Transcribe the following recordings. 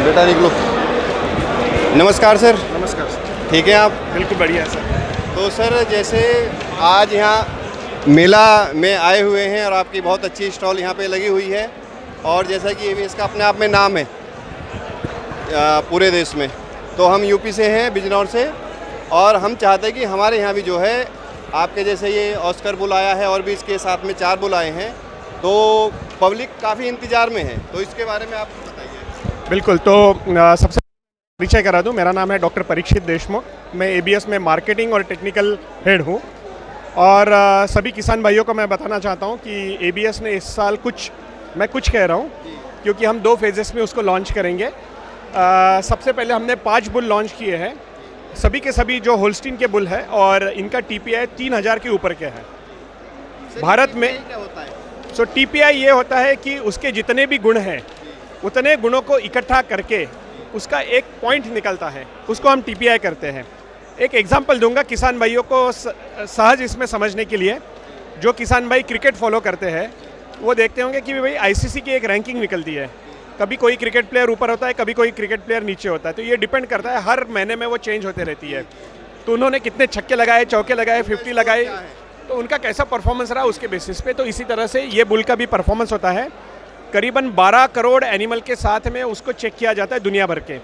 बेटा निकलो। नमस्कार सर। नमस्कार सर। ठीक है आप? बिल्कुल बढ़िया सर। तो सर जैसे आज यहाँ मेला में आए हुए हैं और आपकी बहुत अच्छी स्टॉल यहाँ पे लगी हुई है और जैसा कि एवीएस का अपने आप में नाम है पूरे देश में, तो हम यूपी से हैं, बिजनौर से, और हम चाहते हैं कि हमारे यहाँ भी जो है आपके जैसे ये ऑस्कर बुल आया है और भी इसके साथ में 4 बुल आए हैं, तो पब्लिक काफ़ी इंतज़ार में है, तो इसके बारे में आप बताइए। बिल्कुल, तो सबसे परिचय करा दूं, मेरा नाम है डॉक्टर परीक्षित देशमुख। मैं एबीएस में मार्केटिंग और टेक्निकल हेड हूं और सभी किसान भाइयों को मैं बताना चाहता हूं कि एबीएस ने इस साल मैं कुछ कह रहा हूं क्योंकि हम 2 फेजेस में उसको लॉन्च करेंगे। सबसे पहले हमने 5 बुल लॉन्च किए हैं, सभी के सभी जो होल्स्टीन के बुल है और इनका टीपीआई 3000 के ऊपर के है भारत में। क्या होता है? सो टीपीआई ये होता है कि उसके जितने भी गुण हैं उतने गुणों को इकट्ठा करके उसका एक पॉइंट निकलता है, उसको हम टीपीआई करते हैं। एक एग्जांपल दूंगा किसान भाइयों को सहज इसमें समझने के लिए। जो किसान भाई क्रिकेट फॉलो करते हैं वो देखते होंगे कि भाई आईसीसी की एक रैंकिंग निकलती है, कभी कोई क्रिकेट प्लेयर ऊपर होता है, कभी कोई क्रिकेट प्लेयर नीचे होता है, तो ये डिपेंड करता है, हर महीने में वो चेंज होते रहती है। तो उन्होंने कितने छक्के लगाए, चौके लगाए, 50 लगाए, तो उनका कैसा परफॉर्मेंस रहा उसके बेसिस पे। तो इसी तरह से ये बुल का भी परफॉर्मेंस होता है। करीबन 12 करोड़ एनिमल के साथ में उसको चेक किया जाता है दुनिया भर के,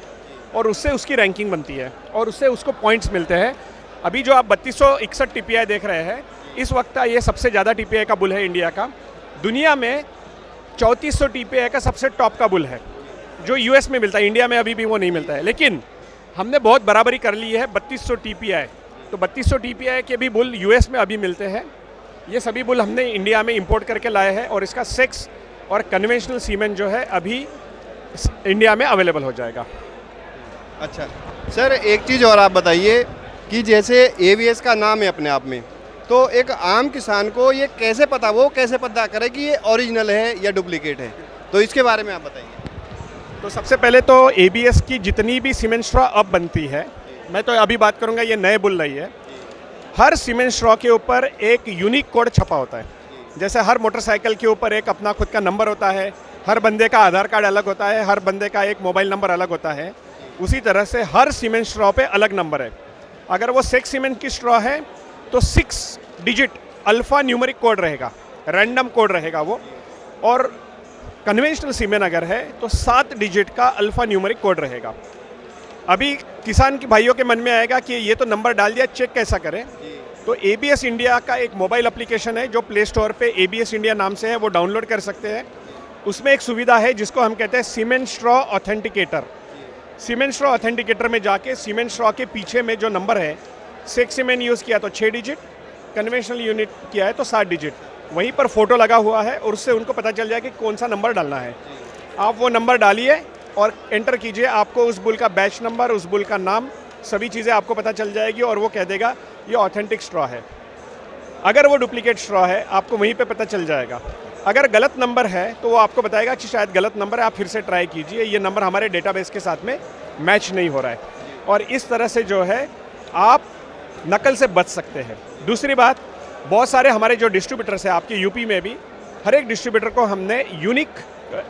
और उससे उसकी रैंकिंग बनती है और उससे उसको पॉइंट्स मिलते हैं। अभी जो आप 3261 टीपीआई देख रहे हैं, इस वक्त ये सबसे ज़्यादा टीपीआई का बुल है इंडिया का। दुनिया में 3400 टीपीआई का सबसे टॉप का बुल है जो यूएस में मिलता है, इंडिया में अभी भी वो नहीं मिलता है, लेकिन हमने बहुत बराबरी कर ली है 3200 टीपीआई। तो 3200 टीपीआई के भी बुल यूएस में अभी मिलते हैं। ये सभी बुल हमने इंडिया में इंपोर्ट करके लाए हैं और इसका सेक्स और कन्वेंशनल सीमेंट जो है अभी इंडिया में अवेलेबल हो जाएगा। अच्छा सर, एक चीज़ और आप बताइए कि जैसे एवीएस का नाम है अपने आप में, तो एक आम किसान को ये कैसे पता करे कि ये ओरिजिनल है या डुप्लीकेट है, तो इसके बारे में आप बताइए। तो सबसे पहले तो एबीएस की जितनी भी सीमेंट स्ट्रॉ अब बनती है, मैं तो अभी बात करूंगा, ये नए बुल रही है, हर सीमेंट स्ट्रॉ के ऊपर एक यूनिक कोड छपा होता है। जैसे हर मोटरसाइकिल के ऊपर एक अपना खुद का नंबर होता है, हर बंदे का आधार कार्ड अलग होता है, हर बंदे का एक मोबाइल नंबर अलग होता है, उसी तरह से हर सीमेंट स्ट्रॉ पे अलग नंबर है। अगर वो सेक्स सीमेंट की स्ट्रॉ है तो 6 डिजिट अल्फ़ा न्यूमेरिक कोड रहेगा, रैंडम कोड रहेगा वो, और कन्वेंशनल सीमेंट अगर है तो 7 डिजिट का अल्फ़ा न्यूमेरिक कोड रहेगा। अभी किसान के भाइयों के मन में आएगा कि ये तो नंबर डाल दिया, चेक कैसा करें। तो एबीएस इंडिया का एक मोबाइल एप्लीकेशन है जो प्ले स्टोर पे एबीएस इंडिया नाम से है, वो डाउनलोड कर सकते हैं। उसमें एक सुविधा है जिसको हम कहते हैं cement straw authenticator. Cement straw authenticator में जाके सीमेंट स्ट्रॉ के पीछे में जो नंबर है, सेक्स सीमेंट यूज़ किया तो 6 डिजिट, कन्वेंशनल यूनिट किया है तो 7 डिजिट, वहीं पर फोटो लगा हुआ है और उससे उनको पता चल जाए कि कौन सा नंबर डालना है। आप वो नंबर डालिए और एंटर कीजिए, आपको उस बुल का बैच नंबर, उस बुल का नाम, सभी चीज़ें आपको पता चल जाएगी और वो कह देगा ये ऑथेंटिक स्ट्रॉ है। अगर वो डुप्लीकेट स्ट्रॉ है आपको वहीं पे पता चल जाएगा। अगर गलत नंबर है तो वो आपको बताएगा कि शायद गलत नंबर है, आप फिर से ट्राई कीजिए, ये नंबर हमारे डेटाबेस के साथ में मैच नहीं हो रहा है। और इस तरह से जो है आप नकल से बच सकते हैं। दूसरी बात, बहुत सारे हमारे जो डिस्ट्रीब्यूटर्स हैं आपके यूपी में भी, हर एक डिस्ट्रीब्यूटर को हमने यूनिक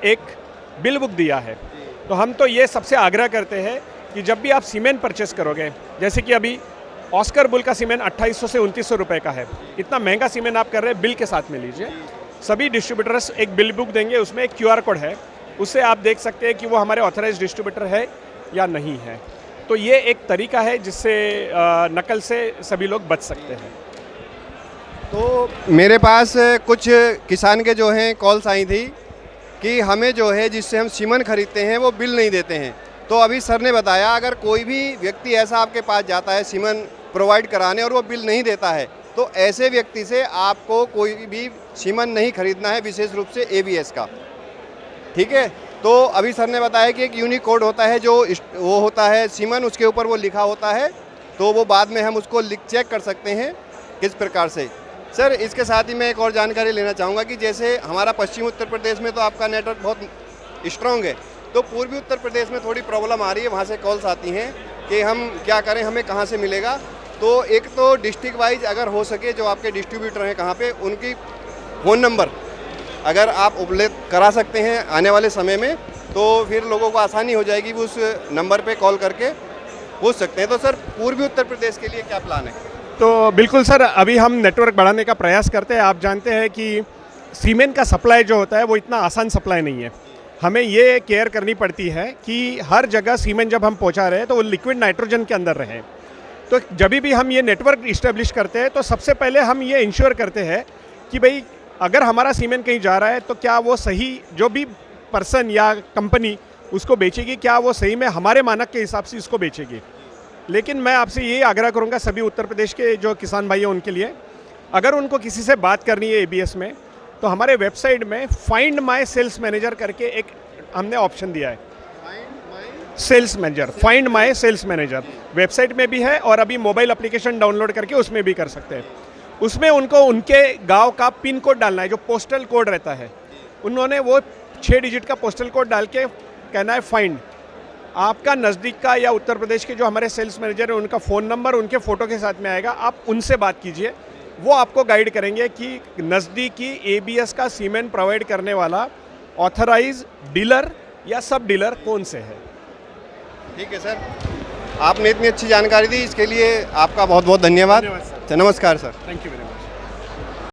एक बिल बुक दिया है। तो हम तो ये सबसे आग्रह करते हैं कि जब भी आप सीमेंट परचेस करोगे, जैसे कि अभी ऑस्कर बुल का सीमेंट 2800 से 2900 रुपये का है, इतना महंगा सीमेंट आप कर रहे हैं, बिल के साथ में लीजिए। सभी डिस्ट्रीब्यूटर्स एक बिल बुक देंगे, उसमें एक QR कोड है, उससे आप देख सकते हैं कि वो हमारे ऑथराइज्ड डिस्ट्रीब्यूटर है या नहीं है। तो ये एक तरीका है जिससे नकल से सभी लोग बच सकते हैं। तो मेरे पास कुछ किसान के जो हैं कॉल्स आई थी कि हमें जो है जिससे हम सीमेंट खरीदते हैं वो बिल नहीं देते हैं। तो अभी सर ने बताया अगर कोई भी व्यक्ति ऐसा आपके पास जाता है सीमेंट प्रोवाइड कराने और वो बिल नहीं देता है, तो ऐसे व्यक्ति से आपको कोई भी सीमेंट नहीं खरीदना है, विशेष रूप से एबीएस का। ठीक है, तो अभी सर ने बताया कि एक यूनिक कोड होता है जो वो होता है सीमेंट, उसके ऊपर वो लिखा होता है, तो वो बाद में हम उसको चेक कर सकते हैं किस प्रकार से। सर इसके साथ ही मैं एक और जानकारी लेना चाहूँगा कि जैसे हमारा पश्चिमी उत्तर प्रदेश में तो आपका नेटवर्क बहुत स्ट्रॉन्ग है, तो पूर्वी उत्तर प्रदेश में थोड़ी प्रॉब्लम आ रही है, वहाँ से कॉल्स आती हैं कि हम क्या करें, हमें कहाँ से मिलेगा। तो एक तो डिस्ट्रिक्ट वाइज अगर हो सके जो आपके डिस्ट्रीब्यूटर हैं कहाँ पे, उनकी फ़ोन नंबर अगर आप उपलब्ध करा सकते हैं आने वाले समय में, तो फिर लोगों को आसानी हो जाएगी, वो उस नंबर पे कॉल करके पूछ सकते हैं। तो सर पूर्वी उत्तर प्रदेश के लिए क्या प्लान है? तो बिल्कुल सर, अभी हम नेटवर्क बढ़ाने का प्रयास करते हैं। आप जानते हैं कि सीमेंट का सप्लाई जो होता है वो इतना आसान सप्लाई नहीं है। हमें ये केयर करनी पड़ती है कि हर जगह सीमेंट जब हम पहुंचा रहे हैं तो वो लिक्विड नाइट्रोजन के अंदर रहे। तो जब भी हम ये नेटवर्क इस्टेब्लिश करते हैं तो सबसे पहले हम ये इंश्योर करते हैं कि भाई अगर हमारा सीमेंट कहीं जा रहा है तो क्या वो सही, जो भी पर्सन या कंपनी उसको बेचेगी, क्या वो सही में हमारे मानक के हिसाब से इसको बेचेगी। लेकिन मैं आपसे ये आग्रह करूंगा सभी उत्तर प्रदेश के जो किसान भाई हैं उनके लिए, अगर उनको किसी से बात करनी है एबीएस में, तो हमारे वेबसाइट में फाइंड माय सेल्स मैनेजर करके एक हमने ऑप्शन दिया है। Sales manager, find my sales manager website में भी है और अभी मोबाइल एप्लीकेशन डाउनलोड करके उसमें भी कर सकते हैं। उसमें उनको उनके गांव का पिन कोड डालना है, जो पोस्टल कोड रहता है। उन्होंने वो 6 डिजिट का पोस्टल कोड डाल के कहना है फाइंड। आपका नज़दीक का या उत्तर प्रदेश के जो हमारे सेल्स मैनेजर हैं उनका फ़ोन नंबर उनके फ़ोटो के साथ में आएगा, आप उनसे बात कीजिए। वो आपको गाइड करेंगे कि नज़दीकी एबीएस का सीमेंट प्रोवाइड करने वाला ऑथराइज डीलर या सब डीलर कौन से है। ठीक है सर, आपने इतनी अच्छी जानकारी दी, इसके लिए आपका बहुत बहुत धन्यवाद। धन्यवाद सर। नमस्कार sir. Thank you very much.